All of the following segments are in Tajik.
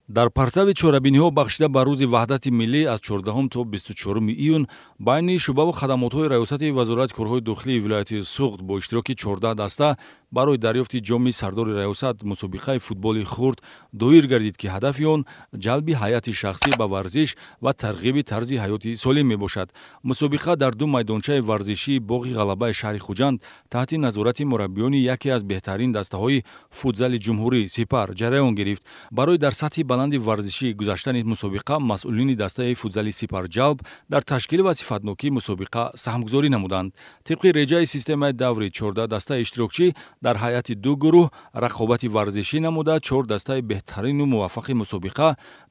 дар партави чорабиниҳо бахшида ба рӯзи ваҳдати миллӣ аз 14 то 24 июн байни шуъбаву хадамотҳои раёсати вазорати корҳои дохилии вилояти Суғд бо иштироки 14 даста барои дарёфти ҷоми сардори раёсат мусобиқаи футболи хурд доир гардид, ки ҳадафи он ҷалби ҳайати шахсӣ ба варзиш ва тарғиби тарзи ҳаёти солим мебошад. Мусобиқа дар ду майдончаи варзишии боғи ғалабаи шаҳри Хуҷанд таҳти назорати мураббиёни яке аз беҳтарин дастаҳои футзали ҷумҳурӣ Сипар ҷараён гирифт. Барои дар сатҳи баланди варзишӣ гузаштани мусобиқа масъулини дастаи футзали Сипарҷалб дар ташкилӣ ва сифатнокии мусобиқа саҳмгузорӣ намуданд. Тибқи реҷаи системаи даври 14 дастаи иштирокчӣ дар ҳайати ду гурӯҳ рақобати варзишӣ намуда 4 дастаи беҳтарину муваффақи мусобиқа,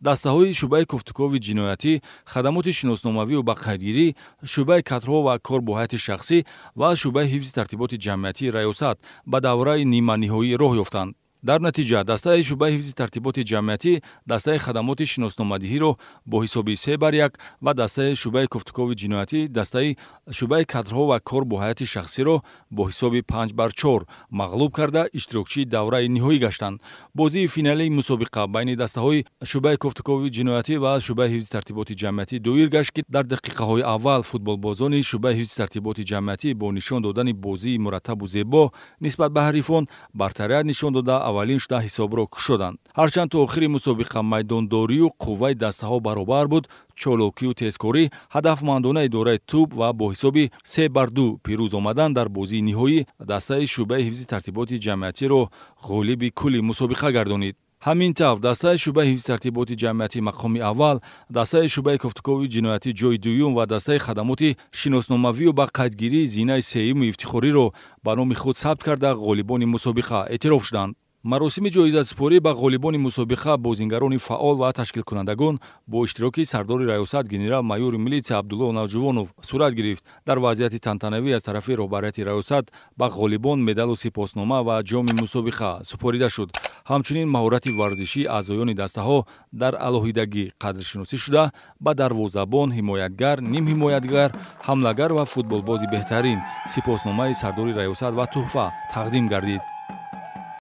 дастаҳои шуъбаи кофтукови ҷиноятӣ, хадамоти шиносномавию ба қайдгирӣ, шуъбаи кадрҳо ва кор бо ҳайати шахсӣ ва шуъбаи ҳифзи тартиботи ҷамъиятии раёсат ба давраи ниманиҳоӣ роҳ ёфтанд. дар натиҷа дастаи шуъбаи ҳифзи тартиботи ҷамъиятӣ дастаи хадамоти шиносномадиҳиро бо ҳисоби 3-1 ва дастаи шуъбаи кофтукови ҷиноятӣ дастаи шуъбаи кадрҳо ва кор бо ҳайати шахсиро бо ҳисоби 5-4 мағлуб карда иштирокчии давраи ниҳоӣ гаштанд. бозии финалии мусобиқа байни дастаҳои шуъбаи кофтукови ҷиноятӣ ва шуъбаи ҳифзи тартиботи ҷамъиятӣ доир гашт, ки дар дақиқаҳои аввал футболбозони шуъбаи ҳифзи тартиботи ҷамъиятӣ бо нишон додани бозии мураттабу зебо нисбат ба ҳарифон бартарият нишон дода аввалин шуда ҳисобро кушоданд. ҳарчанд то охири мусобиқа майдондорию қувваи дастаҳо баробар буд, чолокию тезкорӣ ҳадафмандона идораи тӯб ва бо ҳисоби 3-2 пирӯз омадан дар бозии ниҳоӣ дастаи шуъбаи ҳифзи тартиботи ҷамъиятиро ғолиби кулли мусобиқа гардонид. ҳамин тавр дастаи шуъбаи ҳифзи тартиботи ҷамъиятӣ мақоми аввал, дастаи шуъбаи кофтукови ҷиноятӣ ҷойи дуюм ва дастаи хадамоти шиносномавию ба қайдгирии зинаи сеюми ифтихориро ба номи худ сабт карда ғолибони мусобиқа эътироф шуданд. маросими ҷоизасупорӣ ба ғолибони мусобиқа бозингарони фаъол ва ташкилкунандагон бо иштироки сардори раёсат генерал-майёри милитсия Абдулло Навҷувонов сурат гирифт. дар вазъияти тантанавӣ аз тарафи роҳбарияти раёсат ба ғолибон медалу сипоснома ва ҷоми мусобиқа супорида шуд. ҳамчунин маҳорати варзишии аъзоёни дастаҳо дар алоҳидагӣ қадршиносӣ шуда ба дарвозабон, ҳимоятгар, нимҳимоятгар, ҳамлагар ва футболбози беҳтарин сипосномаи сардори раёсат ва тӯҳфа тақдим гардид.